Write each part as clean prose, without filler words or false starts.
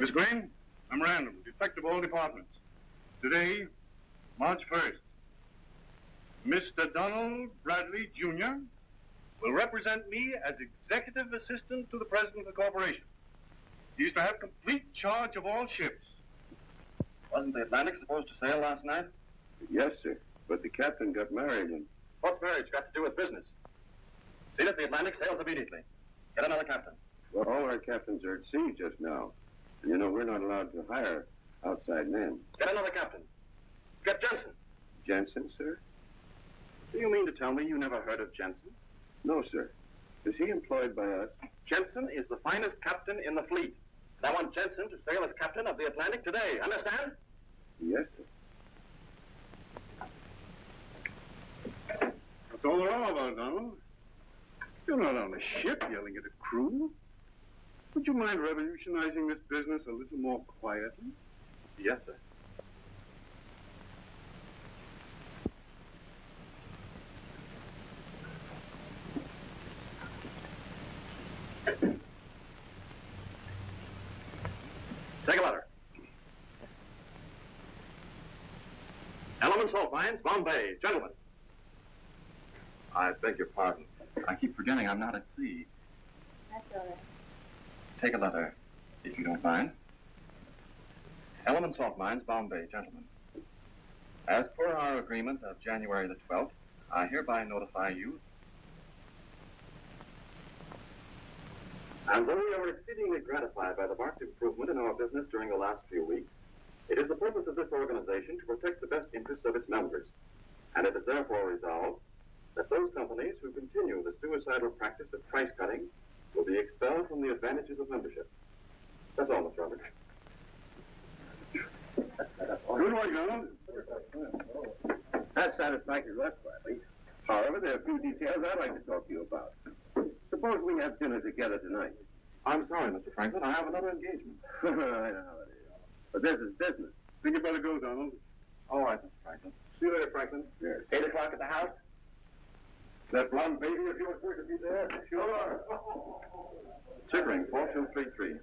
Miss Green, memorandum, effective all departments. Today, March 1st, Mr. Donald Bradley, Jr. will represent me as executive assistant to the president of the corporation. He is to have complete charge of all ships. Wasn't the Atlantic supposed to sail last night? Yes, sir. But the captain got married and... What's marriage got to do with business? See that the Atlantic sails immediately. Get another captain. Well, all our captains are at sea just now. And you know, we're not allowed to hire outside men. Get another captain. Get Jensen. Jensen, sir? Do you mean to tell me you never heard of Jensen? No, sir. Is he employed by us? Jensen is the finest captain in the fleet. I want Jensen to sail as captain of the Atlantic today. Understand? Yes, sir. That's all they're all about, Donald. You're not on a ship yelling at a crew. Would you mind revolutionizing this business a little more quietly? Yes, sir. Take a letter. Element Salt Mines, Bombay. Gentlemen. I beg your pardon. I keep forgetting I'm not at sea. That's all right. Take a letter, if you don't mind. Element Salt Mines, Bombay. Gentlemen. As per our agreement of January the 12th, I hereby notify you. And though we are exceedingly gratified by the marked improvement in our business during the last few weeks, it is the purpose of this organization to protect the best interests of its members. And it is therefore resolved that those companies who continue the suicidal practice of price cutting will be expelled from the advantages of membership. That's all, Mr. Roberts. Good work, Donald. That's satisfactory to us, Bradley. However, there are a few details I'd like to talk to you about. Suppose we have dinner together tonight. I'm sorry, Mr. Franklin. I have another engagement. I know how it is. But this is business. Think you better go, Donald. All right, Mr. Franklin. See you later, Franklin. Yes. 8 o'clock at the house? That blonde baby of yours going to be there? Sure. Chickering, 4233.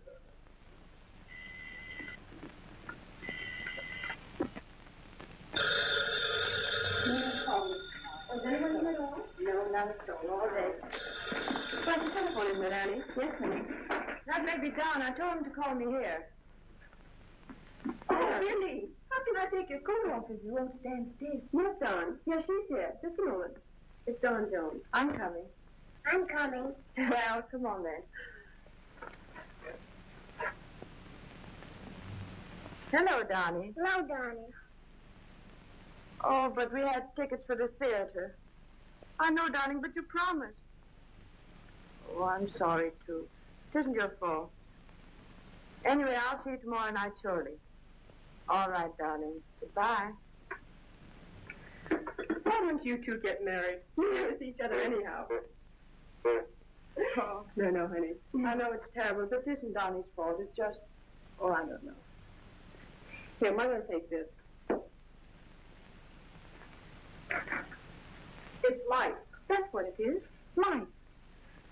Was anyone here at all? No, not at all. All day. What's the telephone, isn't it, Annie? Yes, honey. That may be Don. I told him to call me here. Oh, really? How can I take your coat off if you won't stand still? Yes, Don. Yes, she's here. Just a moment. It's Dawn Jones. I'm coming. I'm coming. Well, come on then. Hello, Donnie. Hello, Donnie. Oh, but we had tickets for the theater. I know, darling, but you promised. Oh, I'm sorry, too. It isn't your fault. Anyway, I'll see you tomorrow night, surely. All right, darling. Goodbye. Why don't you two get married? You never see each other anyhow. Oh, no, honey. I know it's terrible, but it isn't Donnie's fault. It's just... Oh, I don't know. Here, Mother, take this. It's life. That's what it is. Life.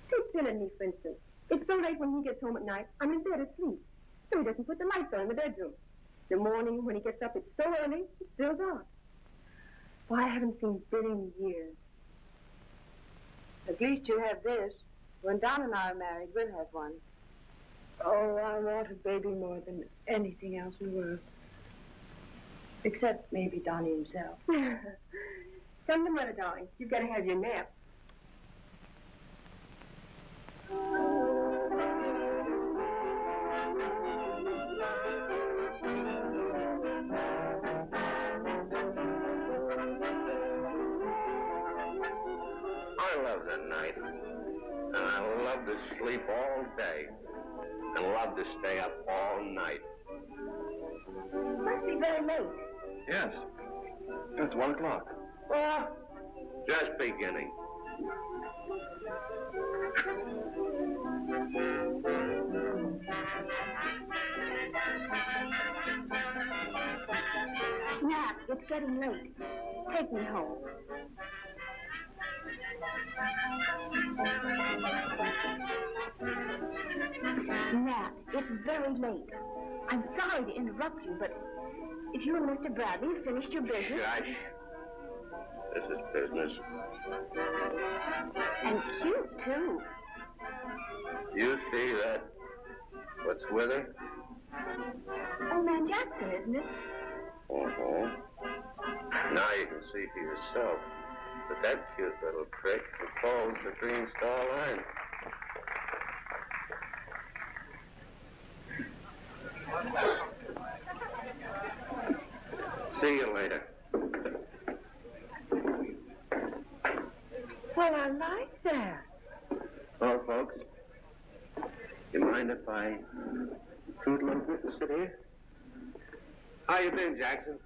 Take Bill and me, for instance. It's so late when he gets home at night, I'm in bed asleep. So he doesn't put the lights on in the bedroom. In the morning, when he gets up, it's so early, it's still dark. Why, I haven't seen Bill in years. At least you have this. When Don and I are married, we'll have one. Oh, I want a baby more than anything else in the world. Except maybe Donnie himself. Come to Mother, darling. You've got to have your nap. I love the night. And I love to sleep all day. And love to stay up all night. Must be very late. Yes. It's 1 o'clock. Well, just beginning. Nap, it's getting late. Take me home. Nat, it's very late. I'm sorry to interrupt you, but if you and Mr. Bradley have finished your business... Gosh. This is business. And cute, too. You see that? What's with her? Old man Jackson, isn't it? Uh-huh. Now you can see for yourself that that cute little prick follows the Green Star Line. See you later. Well, I like that. Well, folks, you mind if I scoot a little bit and sit here? How you been, Jackson?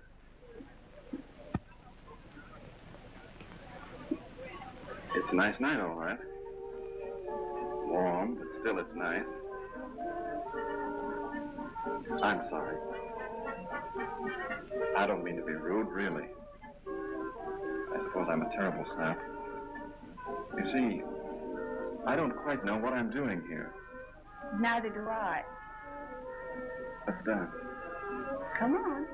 It's a nice night, all right. Warm, but still it's nice. I'm sorry. I don't mean to be rude, really. I suppose I'm a terrible sap. You see, I don't quite know what I'm doing here. Neither do I. Let's dance. Come on.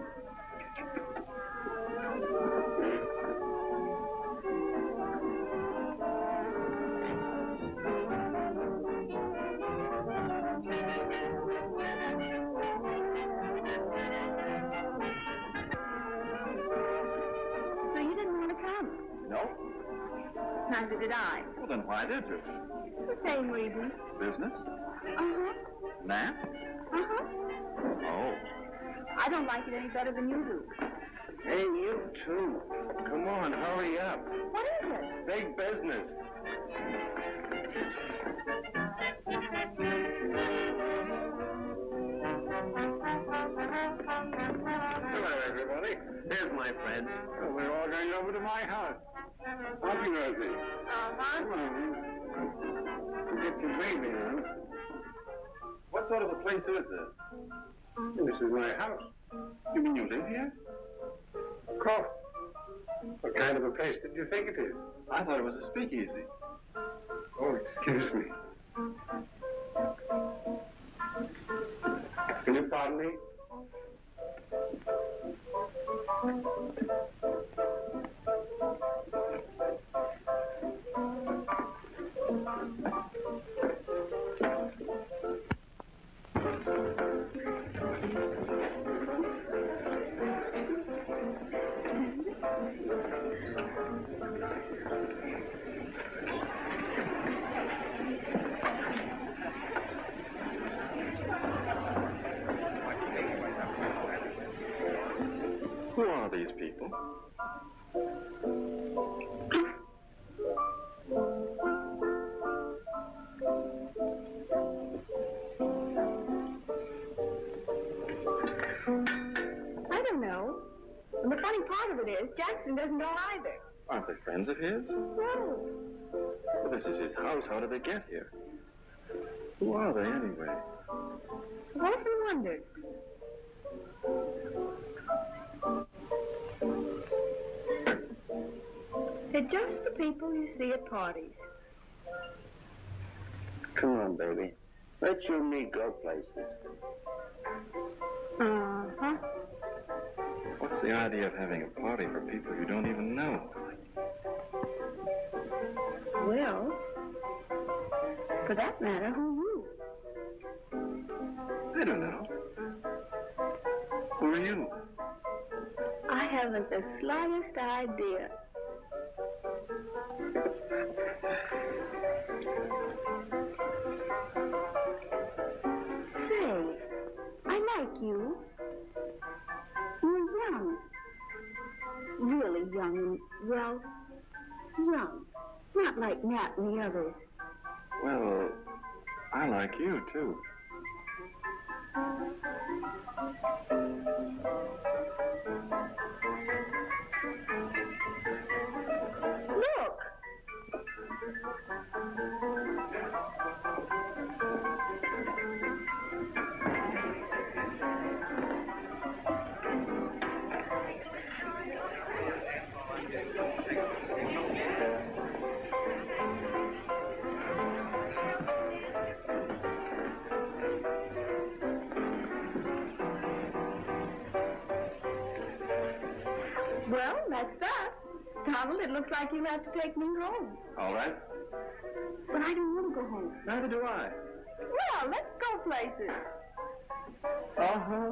So you didn't want to come? No? Neither did I. Well, then why did you? The same reason. Business? Uh-huh. Nap? Uh-huh. Oh. I don't like it any better than you do. Hey, you too. Come on, hurry up. What is it? Big business. Hello, everybody. Here's my friend. Well, we're all going over to my house. Happy birthday. Uh-huh. Come on. Get your baby now. What sort of a place is this? This is my house. You mean you live here? Of course. What kind of a place did you think it is? I thought it was a speakeasy. Oh, excuse me. Will you pardon me? Who are these people? I don't know. And the funny part of it is, Jackson doesn't know either. Aren't they friends of his? No. Well, this is his house. How did they get here? Who are they, anyway? I've often wondered. They're just the people you see at parties. Come on, baby. Let you and me go places. Uh-huh. What's the idea of having a party for people you don't even know? Well, for that matter, who you? I don't know. Who are you? I haven't the slightest idea. Say, I like you. You're young. Really young and, well, young. Not like Nat and the others. Well, I like you, too. Look! Well, that's that. Donald, it looks like you'll have to take me home. All right. But I don't want to go home. Neither do I. Well, let's go places. Uh-huh.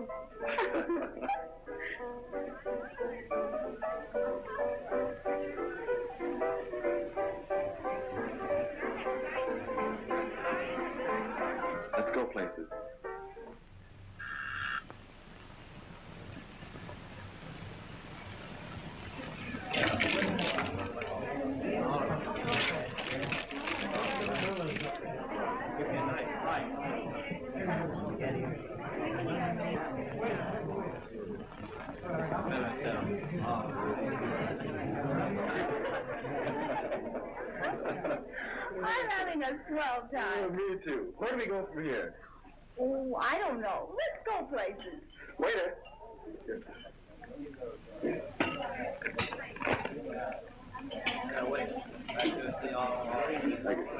Let's go places. I'm having a swell time. Me too. Where do we go from here? Oh, I don't know. Let's go places. Waiter. Thank you.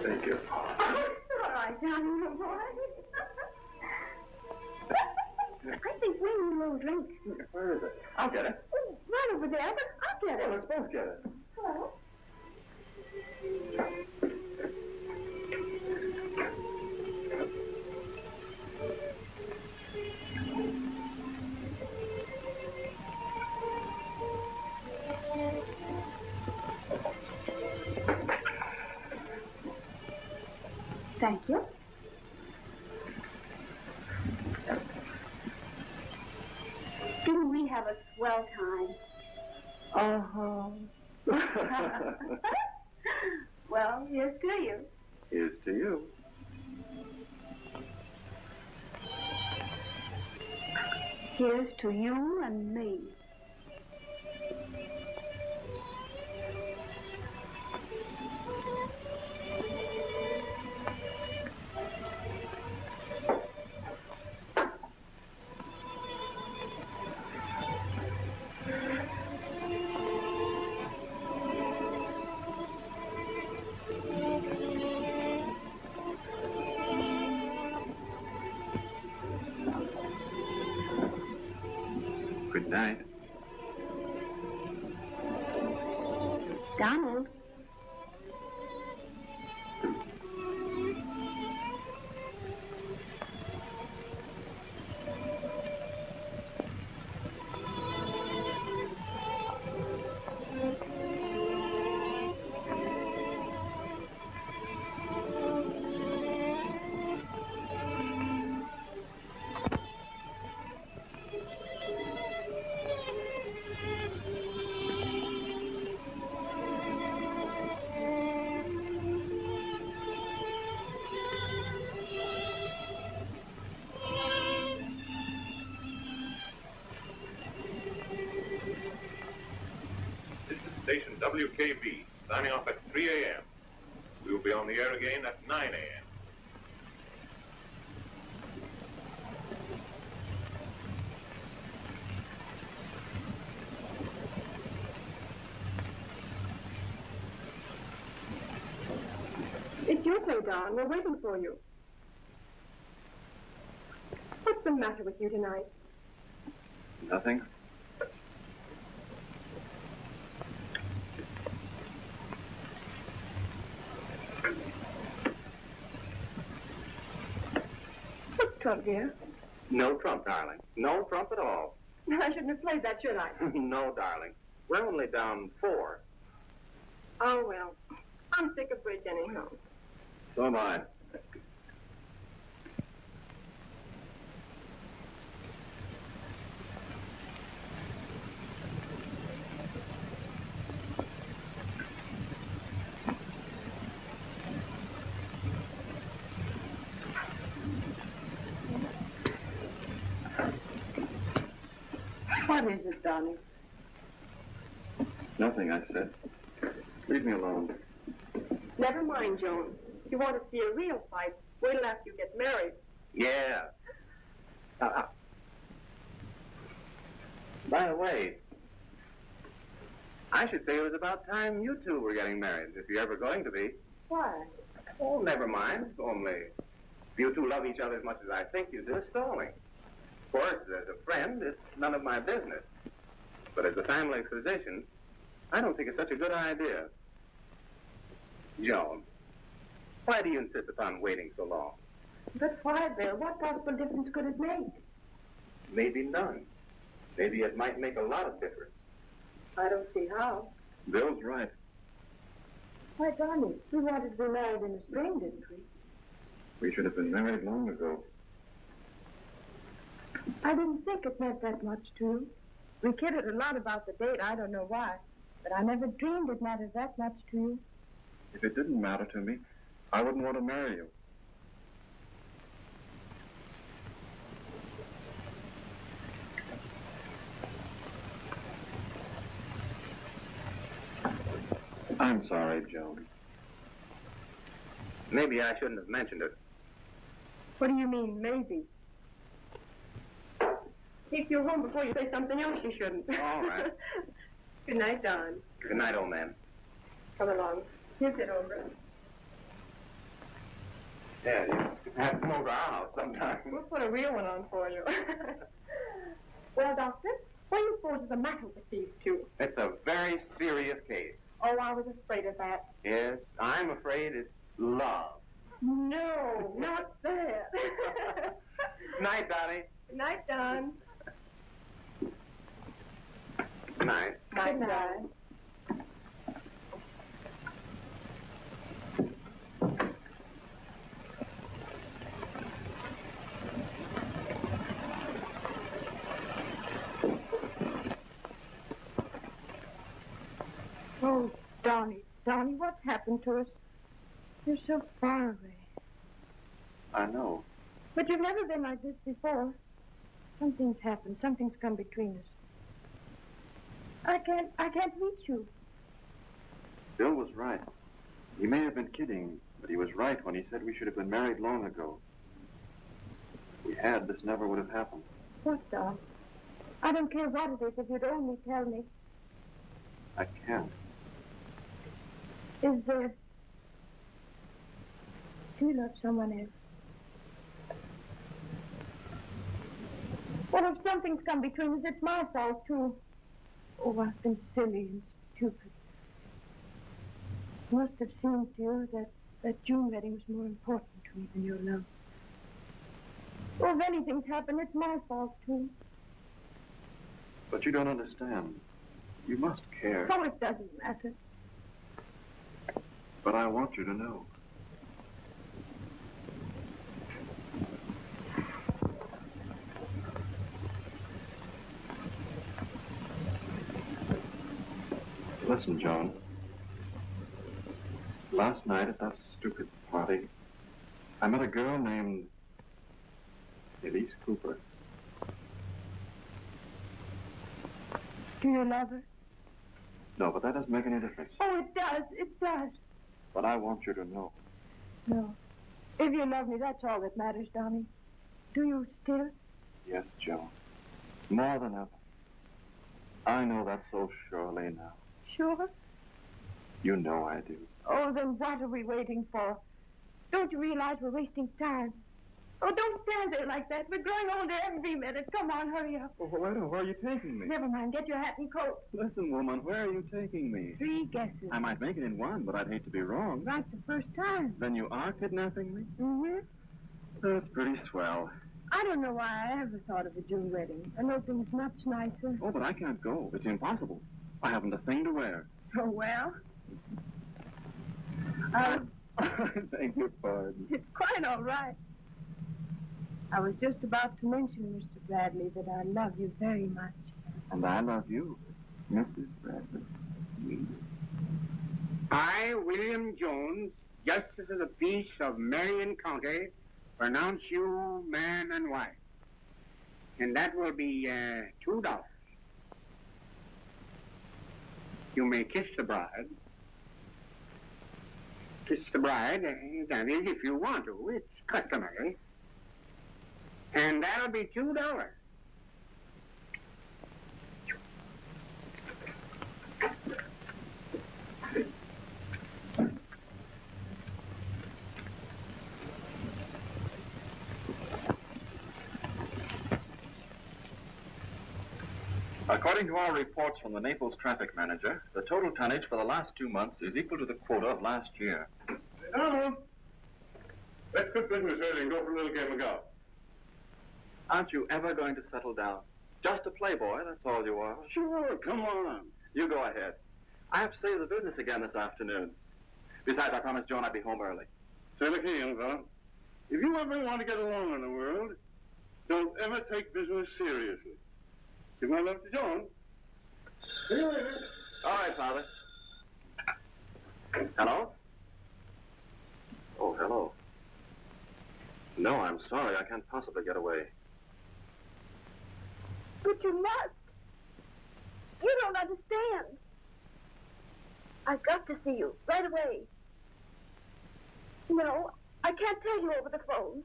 Thank you. All right, darling, little boy. I think we need a little drink. Where is it? I'll get it. Oh, right over there, but I'll get it. Well, let's both get it. Hello? Thank you. Didn't we have a swell time? Uh-huh. Well, here's to you. Here's to you. Here's to you and me. Good night. Donald. Station WKB, signing off at 3 a.m. We will be on the air again at 9 a.m. It's your play, Don. We're waiting for you. What's the matter with you tonight? Nothing. What's Trump, dear? No Trump, darling. No Trump at all. I shouldn't have played that, should I? No, darling. We're only down 4. Oh, well. I'm sick of bridge anyhow. So am I. What is it, Donnie? Nothing, I said. Leave me alone. Never mind, Joan. If you want to see a real fight, wait till after you get married. Yeah. By the way, I should say it was about time you two were getting married, if you're ever going to be. Why? Oh, never mind. Only, if you two love each other as much as I think you do, stalling. Of course, as a friend, it's none of my business. But as a family physician, I don't think it's such a good idea. Joan, why do you insist upon waiting so long? But why, Bill? What possible difference could it make? Maybe none. Maybe it might make a lot of difference. I don't see how. Bill's right. Why, Donnie, we wanted to be married in the spring, didn't we? We should have been married long ago. I didn't think it meant that much to you. We kidded a lot about the date. I don't know why. But I never dreamed it mattered that much to you. If it didn't matter to me, I wouldn't want to marry you. I'm sorry, Joan. Maybe I shouldn't have mentioned it. What do you mean, maybe? Take you home before you say something else you shouldn't. All right. Good night, Don. Good night, old man. Come along. You sit over. Yeah, you have to come over to our house sometime. We'll put a real one on for you. Well, Doctor, what do you suppose is the matter with these two? It's a very serious case. Oh, I was afraid of that. Yes, I'm afraid it's love. No, not that. Night, Donnie. Good night, Don. Good night. Good night. Oh, Donnie, what's happened to us? You're so far away. I know. But you've never been like this before. Something's happened. Something's come between us. I can't reach you. Bill was right. He may have been kidding, but he was right when he said we should have been married long ago. If we had, this never would have happened. What, Don? I don't care what it is if you'd only tell me. I can't. Is there... Do you love someone else? Well, if something's come between us, it's my fault, too. Oh, I've been silly and stupid. It must have seemed to you that June wedding was more important to me than your love. Oh, if anything's happened, it's my fault, too. But you don't understand. You must care. Oh, it doesn't matter. But I want you to know. Listen, Joan. Last night at that stupid party, I met a girl named Elise Cooper. Do you love her? No, but that doesn't make any difference. Oh, it does. It does. But I want you to know. No. If you love me, that's all that matters, Donnie. Do you still? Yes, Joan. More than ever. I know that so surely now. Sure? You know I do. Oh, then what are we waiting for? Don't you realize we're wasting time? Oh, don't stand there like that. We're growing older every minute. Come on, hurry up. Oh, where are you taking me? Never mind. Get your hat and coat. Listen, woman, where are you taking me? 3 guesses. I might make it in one, but I'd hate to be wrong. Right the first time. Then you are kidnapping me? Mm-hmm. That's pretty swell. I don't know why I ever thought of a June wedding. I know things much nicer. Oh, but I can't go. It's impossible. I haven't a thing to wear. So, well... Thank your pardon. It's quite all right. I was just about to mention, Mr. Bradley, that I love you very much. And I love you, Mrs. Bradley. I, William Jones, Justice of the Peace of Marion County, pronounce you man and wife. And that will be $2. you may kiss the bride. Kiss the bride, that is, if you want to. It's customary. And that'll be $2. According to our reports from the Naples traffic manager, the total tonnage for the last 2 months is equal to the quota of last year. Donald, let's quit business early and go for a little game of golf. Aren't you ever going to settle down? Just a playboy, that's all you are. Sure, come on. You go ahead. I have to save the business again this afternoon. Besides, I promised Joan I'd be home early. Say, look here, young fellow. If you ever want to get along in the world, don't ever take business seriously. Give my love to Joan. See you later. All right, Father. Hello? Oh, hello. No, I'm sorry. I can't possibly get away. But you must. You don't understand. I've got to see you right away. No, I can't tell you over the phone.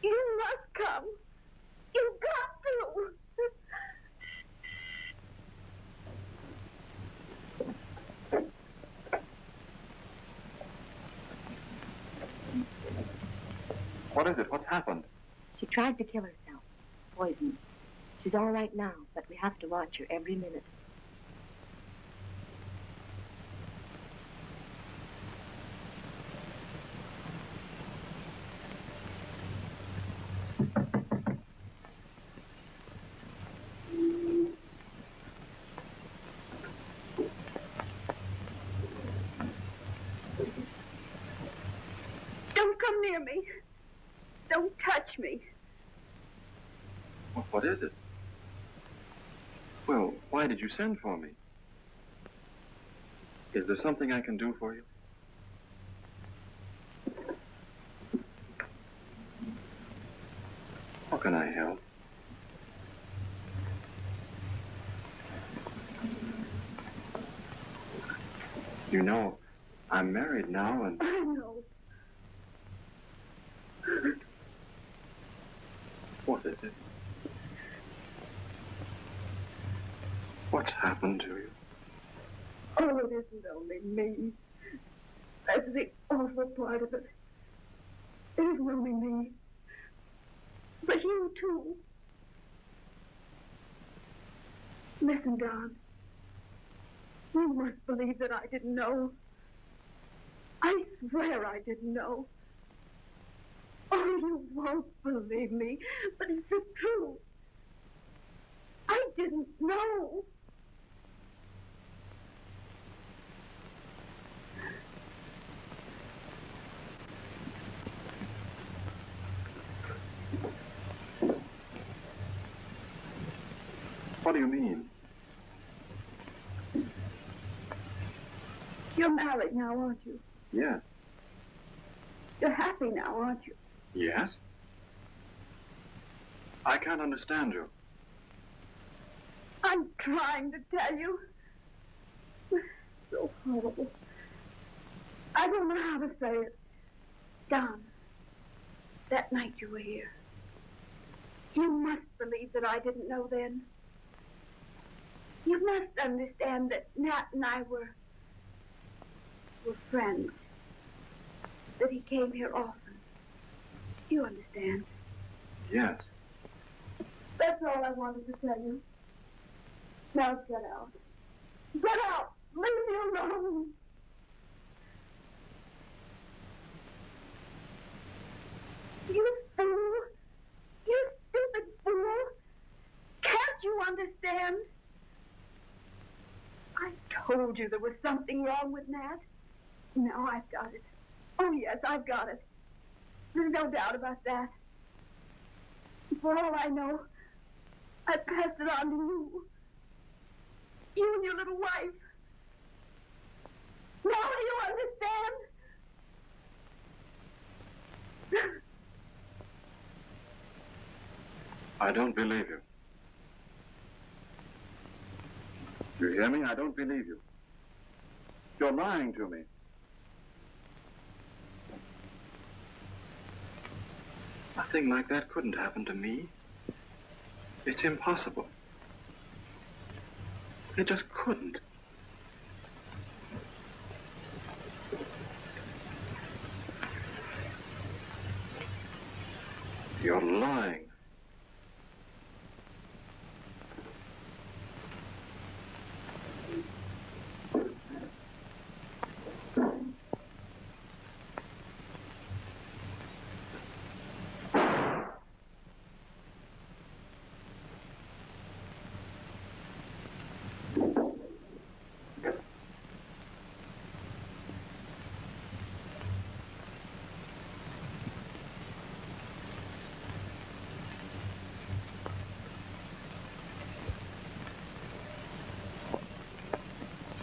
You must come. You've got to. What is it? What's happened? She tried to kill herself. Poison. She's all right now, but we have to watch her every minute. Don't come near me. Don't touch me. What is it? Well, why did you send for me? Is there something I can do for you? How can I help? You know, I'm married now and... I know. What is it? What's happened to you? Oh, it isn't only me. That's the awful part of it. It isn't only me. But you, too. Listen, Don. You must believe that I didn't know. I swear I didn't know. Oh, you won't believe me, but it's the truth. I didn't know. What do you mean? You're married now, aren't you? Yes. You're happy now, aren't you? Yes? I can't understand you. I'm trying to tell you. So horrible. I don't know how to say it. Don, that night you were here, you must believe that I didn't know then. You must understand that Nat and I were friends. That he came here often. You understand? Yes. That's all I wanted to tell you. Now get out. Get out! Leave me alone! You fool! You stupid fool! Can't you understand? I told you there was something wrong with Nat. Now I've got it. Oh, yes, I've got it. There's no doubt about that. For all I know, I passed it on to you. You and your little wife. Now do you understand? I don't believe you. You hear me? I don't believe you. You're lying to me. Nothing like that couldn't happen to me. It's impossible. It just couldn't. You're lying.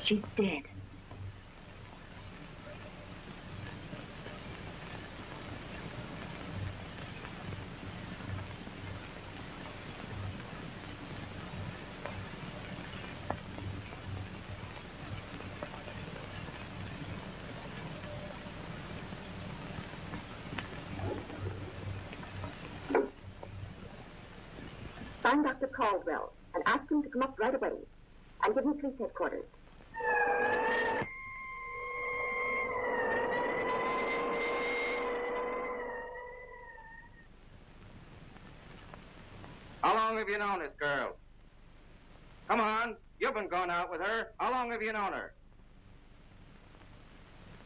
She's dead. Find Dr. Caldwell and ask him to come up right away. And give me police headquarters. How long have you known this girl? Come on, you've been going out with her. How long have you known her?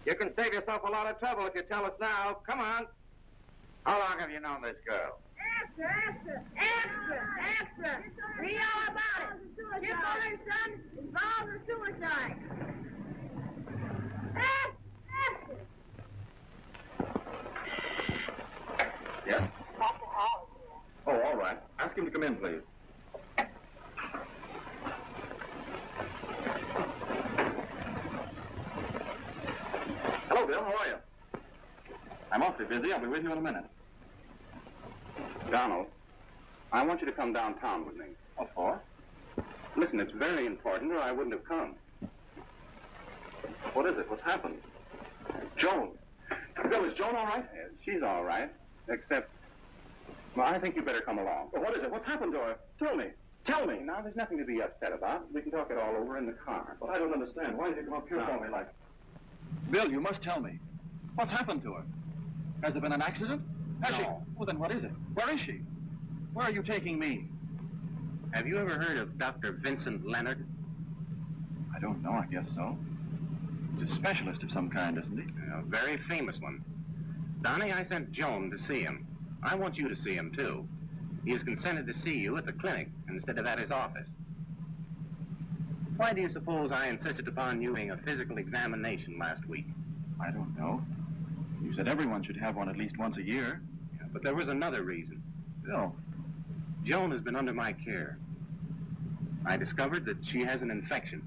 You can save yourself a lot of trouble if you tell us now. Come on. How long have you known this girl? Extra! Read all about it. Your mother's son involved in suicide. Extra! Yes? Oh, all right. Ask him to come in, please. Hello, Bill. How are you? I'm awfully busy. I'll be with you in a minute. Donald, I want you to come downtown with me. What for? Listen, it's very important or I wouldn't have come. What is it? What's happened? Joan. Bill, is Joan all right? Yes, she's all right, except... Well, I think you better come along. Well, what is it? What's happened to her? Tell me. Tell me. Now, there's nothing to be upset about. We can talk it all over in the car. But I don't understand. Why did you come up here for me like... Bill, you must tell me. What's happened to her? Has there been an accident? Has she? Well, then what is it? Where is she? Where are you taking me? Have you ever heard of Dr. Vincent Leonard? I don't know. I guess so. He's a specialist of some kind, isn't he? A very famous one. Donnie, I sent Joan to see him. I want you to see him, too. He has consented to see you at the clinic instead of at his office. Why do you suppose I insisted upon you doing a physical examination last week? I don't know. You said everyone should have one at least once a year. Yeah, but there was another reason. Bill. Joan has been under my care. I discovered that she has an infection.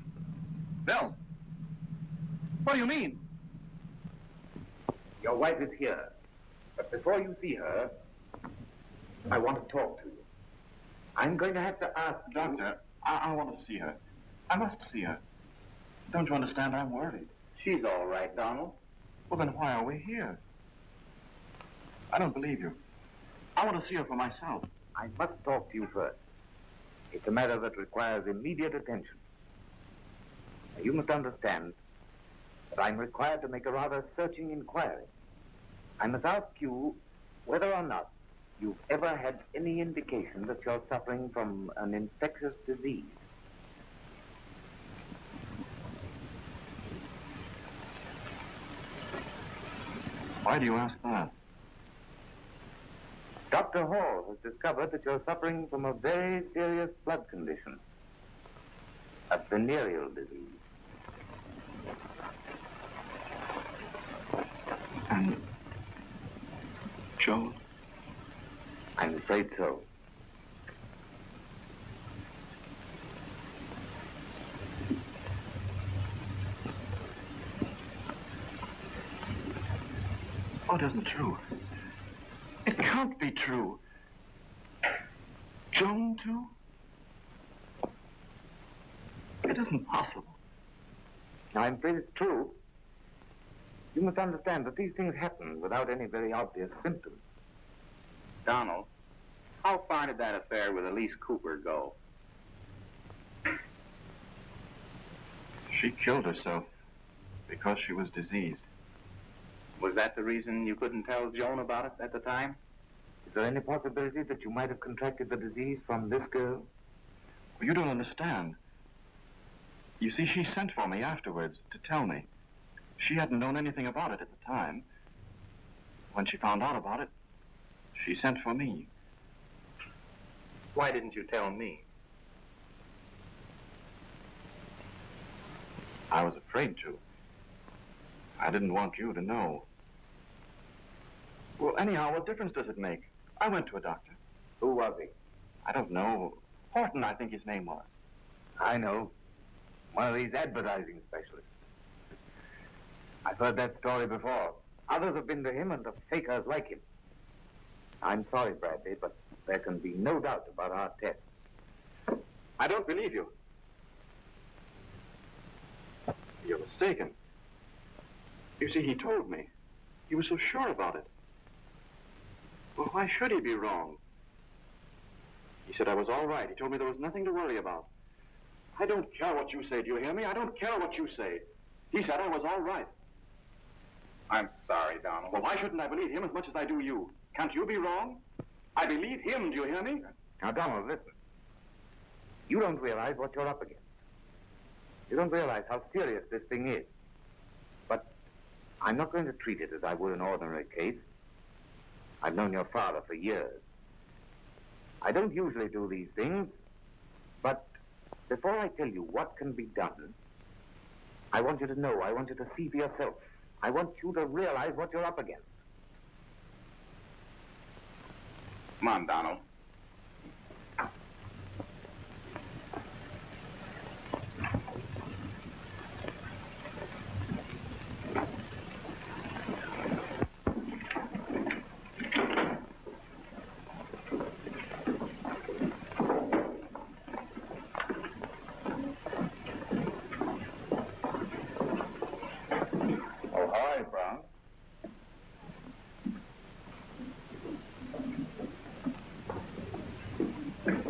Bill. What do you mean? Your wife is here. But before you see her, I want to talk to you. I'm going to have to ask you... Doctor, I want to see her. I must see her. Don't you understand? I'm worried. She's all right, Donald. Well, then why are we here? I don't believe you. I want to see her for myself. I must talk to you first. It's a matter that requires immediate attention. Now, you must understand that I'm required to make a rather searching inquiry. I must ask you whether or not you've ever had any indication that you're suffering from an infectious disease. Why do you ask that? Dr. Hall has discovered that you're suffering from a very serious blood condition, a venereal disease. And Joan? I'm afraid so. Oh, it isn't true. It can't be true. Joan, too? It isn't possible. Now, I'm afraid it's true. You must understand that these things happen without any very obvious symptoms. Donald, how far did that affair with Elise Cooper go? She killed herself because she was diseased. Was that the reason you couldn't tell Joan about it at the time? Is there any possibility that you might have contracted the disease from this girl? Well, you don't understand. You see, she sent for me afterwards to tell me. She hadn't known anything about it at the time. When she found out about it, she sent for me. Why didn't you tell me? I was afraid to. I didn't want you to know. Well, anyhow, what difference does it make? I went to a doctor. Who was he? I don't know. Horton, I think his name was. I know. One of these advertising specialists. I've heard that story before. Others have been to him and the fakers like him. I'm sorry, Bradley, but there can be no doubt about our tests. I don't believe you. You're mistaken. You see, he told me. He was so sure about it. Well, why should he be wrong? He said I was all right. He told me there was nothing to worry about. I don't care what you say, do you hear me? I don't care what you say. He said I was all right. I'm sorry, Donald. Well, why shouldn't I believe him as much as I do you? Can't you be wrong? I believe him, do you hear me? Now, Donald, listen. You don't realize what you're up against. You don't realize how serious this thing is. But I'm not going to treat it as I would an ordinary case. I've known your father for years. I don't usually do these things, but before I tell you what can be done, I want you to know, I want you to see for yourself. I want you to realize what you're up against. Come on, Donald.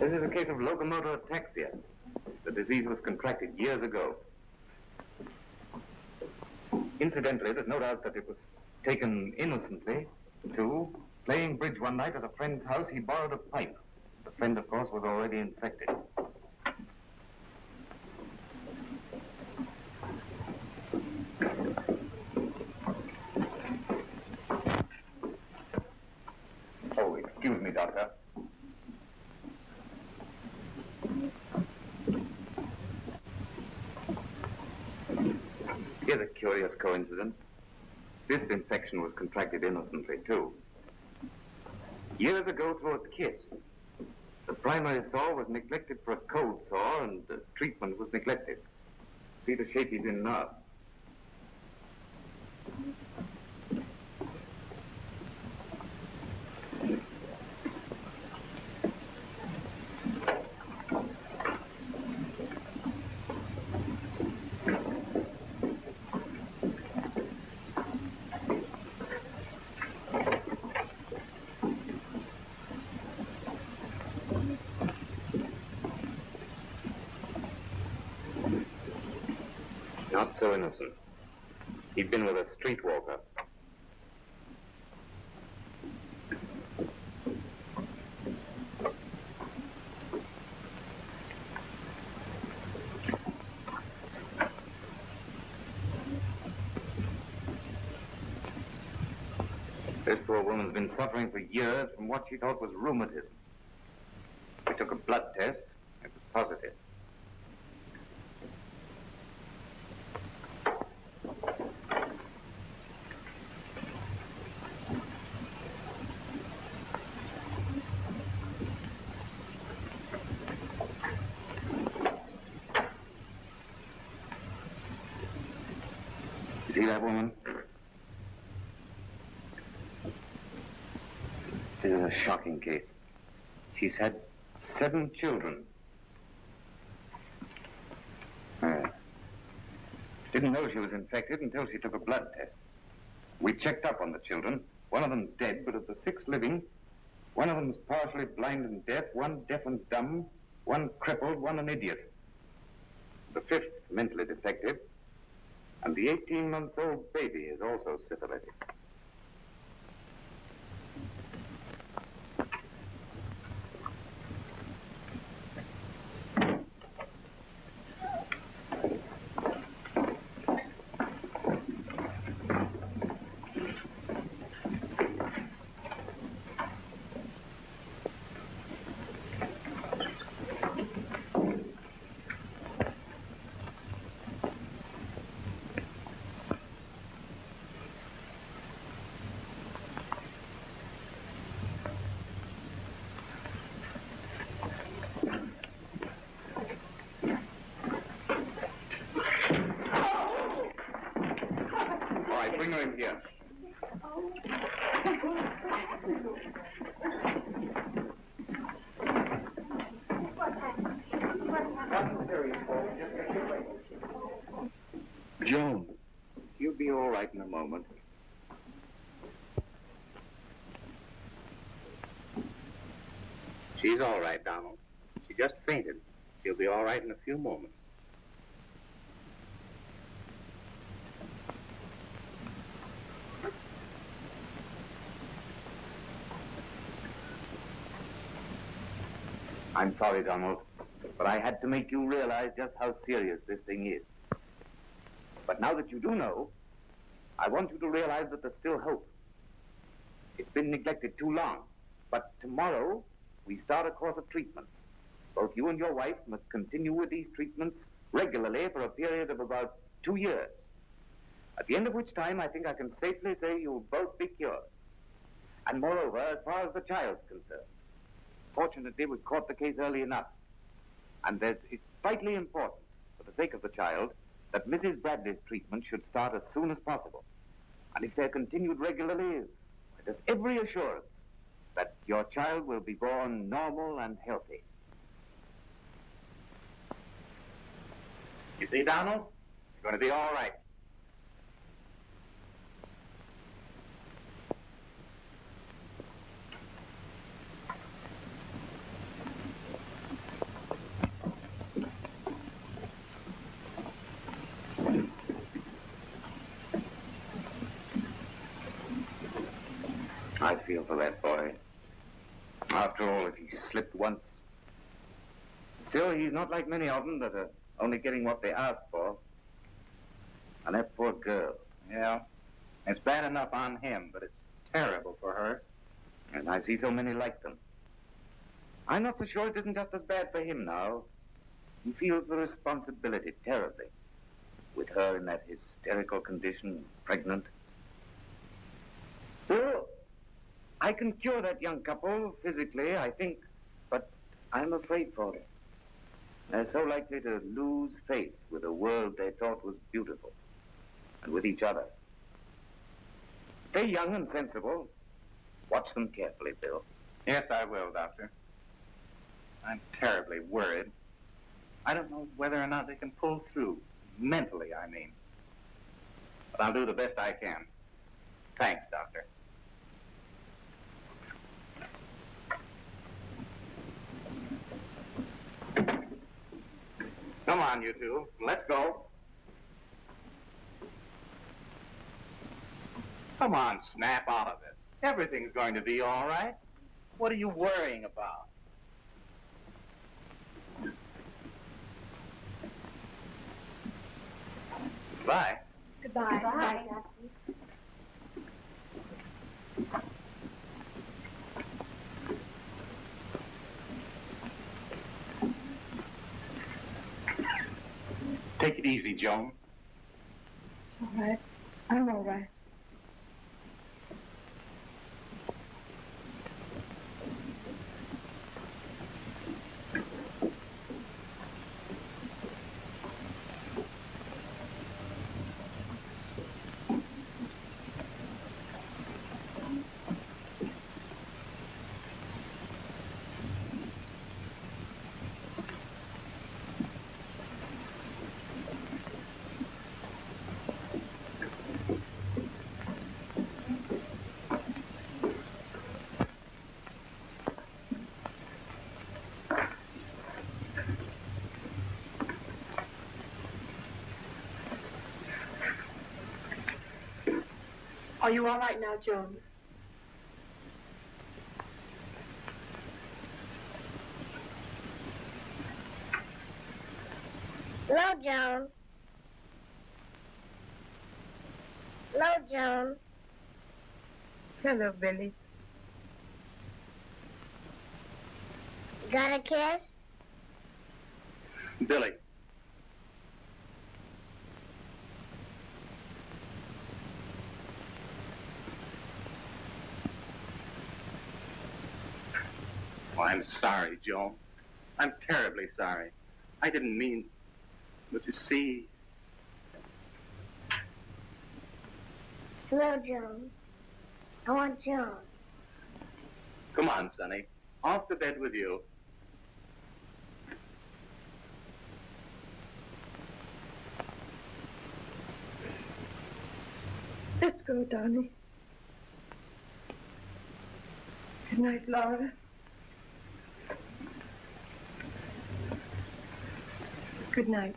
This is a case of locomotor ataxia. The disease was contracted years ago. Incidentally, there's no doubt that it was taken innocently. Too, playing bridge one night at a friend's house, he borrowed a pipe. The friend, of course, was already infected. Oh, excuse me, Doctor. Here's a curious coincidence. This infection was contracted innocently, too. Years ago, through a kiss. The primary sore was neglected for a cold sore, and the treatment was neglected. See the shape he's in now. Not so innocent. He'd been with a streetwalker. This poor woman's been suffering for years from what she thought was rheumatism. We took a blood test. It was positive. See that woman? This is a shocking case. She's had 7 children. Didn't know she was infected until she took a blood test. We checked up on the children. One of them's dead, but of the 6 living, one of them's partially blind and deaf, one deaf and dumb, one crippled, one an idiot. The 5th mentally defective, and the 18-month-old baby is also syphilitic. Bring her in here. Joan, you'll be all right in a moment. She's all right, Donald. She just fainted. She'll be all right in a few moments. I'm sorry, Donald, but I had to make you realize just how serious this thing is. But now that you do know, I want you to realize that there's still hope. It's been neglected too long, but tomorrow we start a course of treatments. Both you and your wife must continue with these treatments regularly for a period of about 2 years. At the end of which time, I think I can safely say you'll both be cured. And moreover, as far as the child's concerned, fortunately, we caught the case early enough. And it's vitally important, for the sake of the child, that Mrs. Bradley's treatment should start as soon as possible. And if they're continued regularly, there's every assurance that your child will be born normal and healthy. You see, Donald? You're going to be all right. I feel for that boy. After all, if he slipped once. Still, he's not like many of them that are only getting what they ask for. And that poor girl. Yeah, it's bad enough on him, but it's terrible for her. And I see so many like them. I'm not so sure it isn't just as bad for him now. He feels the responsibility terribly. With her in that hysterical condition, pregnant. Still, I can cure that young couple physically, I think, but I'm afraid for them. They're so likely to lose faith with a world they thought was beautiful, and with each other. They're young and sensible. Watch them carefully, Bill. Yes, I will, Doctor. I'm terribly worried. I don't know whether or not they can pull through. Mentally, I mean. But I'll do the best I can. Thanks, Doctor. Come on, you two. Let's go. Come on, snap out of it. Everything's going to be all right. What are you worrying about? Bye. Goodbye. Goodbye. Take it easy, Joan. All right. I'm all right. Are you all right now, Jones? Hello, Joan. Hello, Joan. Hello, Billy. Got a kiss? Billy. Oh, I'm sorry, Joan. I'm terribly sorry. I didn't mean... But you see... Hello, Joan. I want Joan. Come on, Sonny. Off to bed with you. Let's go, darling. Good night, Laura. Good night.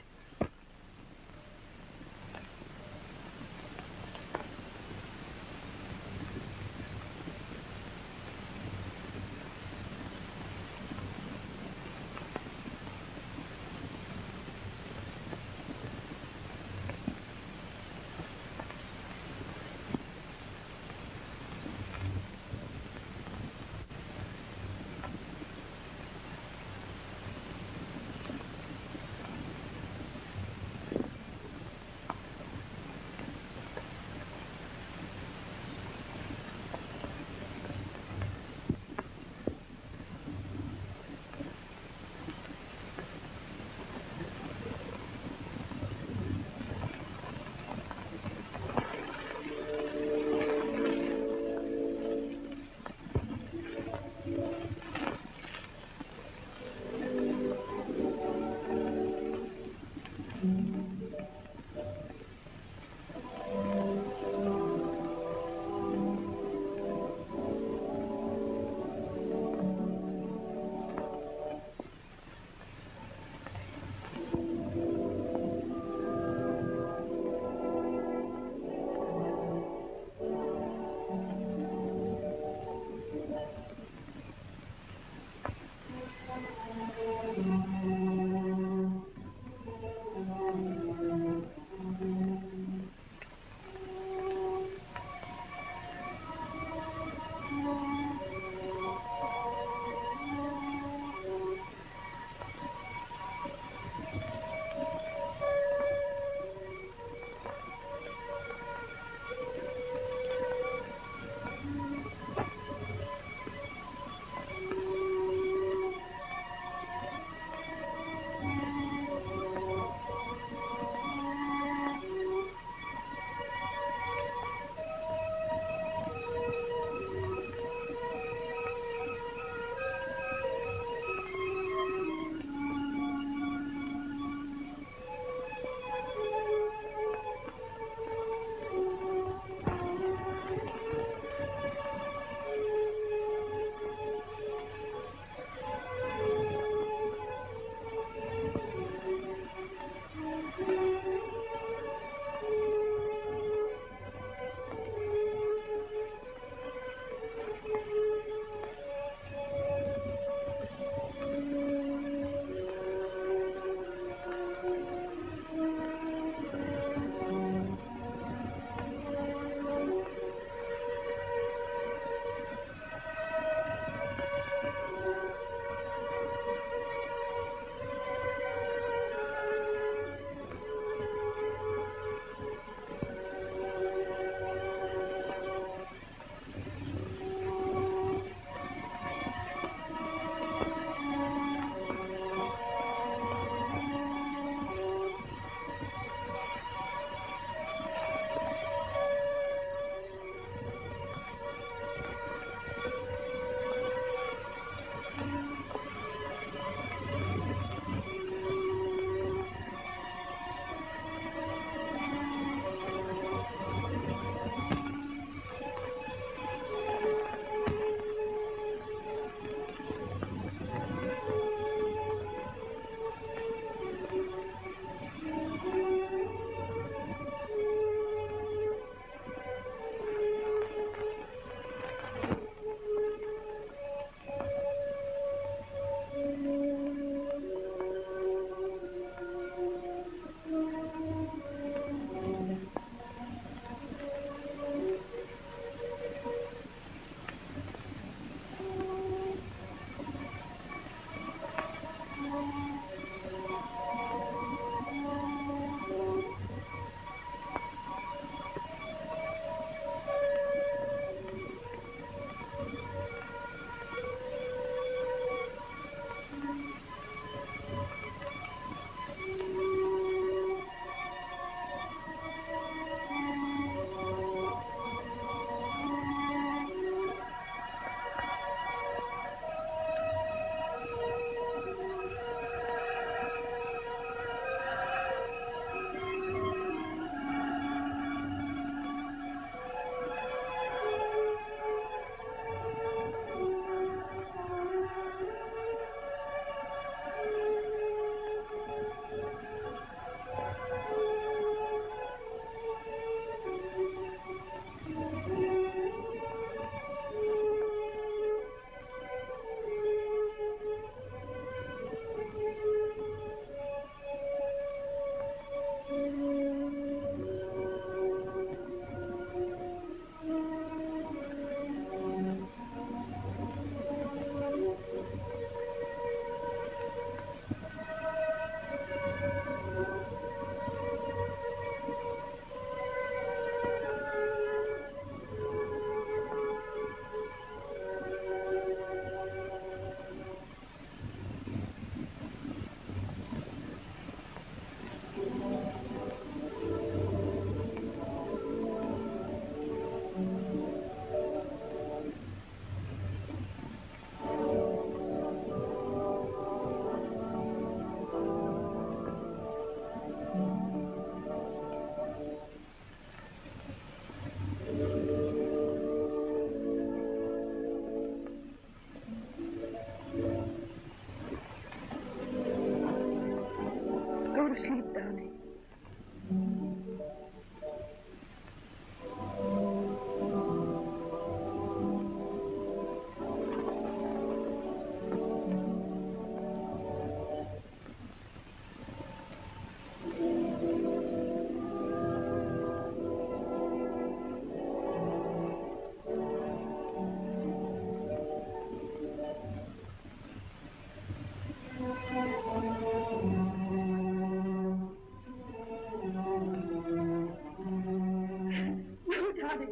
darling.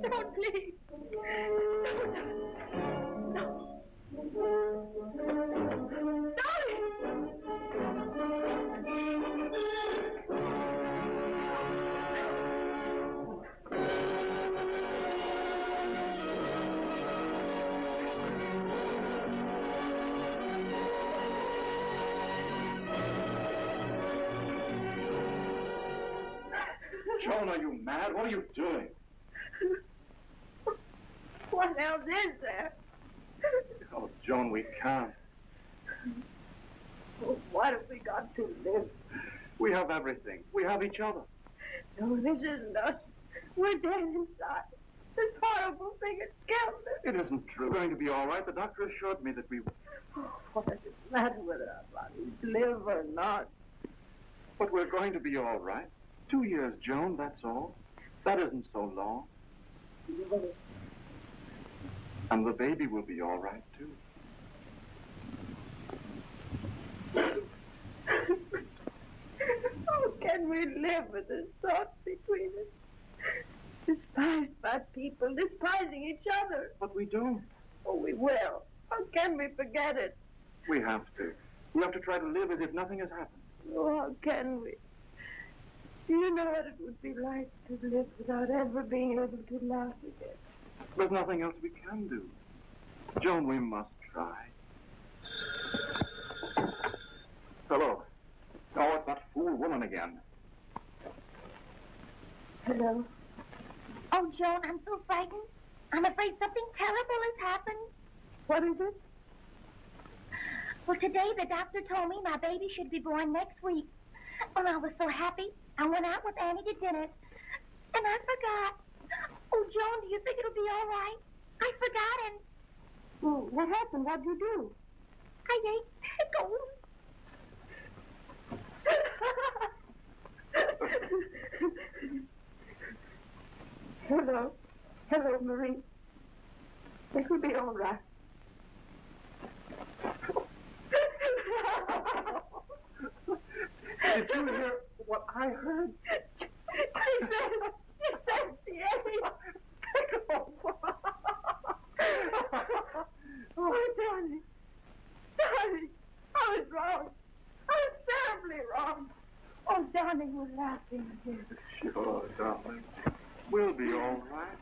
No, please. No. Joan, are you mad? What are you doing? What else is there? Oh, Joan, we can't. Oh, what have we got to live? We have everything. We have each other. No, this isn't us. We're dead inside. This horrible thing has killed us. It isn't true. We're going to be all right. The doctor assured me that we... Oh, what does it matter whether our bodies live or not? But we're going to be all right. 2 years, Joan, that's all. That isn't so long. And the baby will be all right, too. How can we live with this thought between us? Despised by people, despising each other. But we don't. Oh, we will. How can we forget it? We have to. We have to try to live as if nothing has happened. Oh, how can we? Do you know what it would be like to live without ever being able to laugh again? There's nothing else we can do. Joan, we must try. Hello. Oh, it's that fool woman again. Hello? Oh, Joan, I'm so frightened. I'm afraid something terrible has happened. What is it? Well, today the doctor told me my baby should be born next week. And I was so happy. I went out with Annie to dinner. And I forgot. Oh, Joan, do you think it'll be all right? I forgot and... Well, what happened? What'd you do? I ate pickles. Hello. Hello, Marie. It'll be all right. Did you hear what I heard? She said the Oh, darling. Darling, I was wrong. I was terribly wrong. Oh, darling, we're laughing again. Sure, darling. We'll be all right.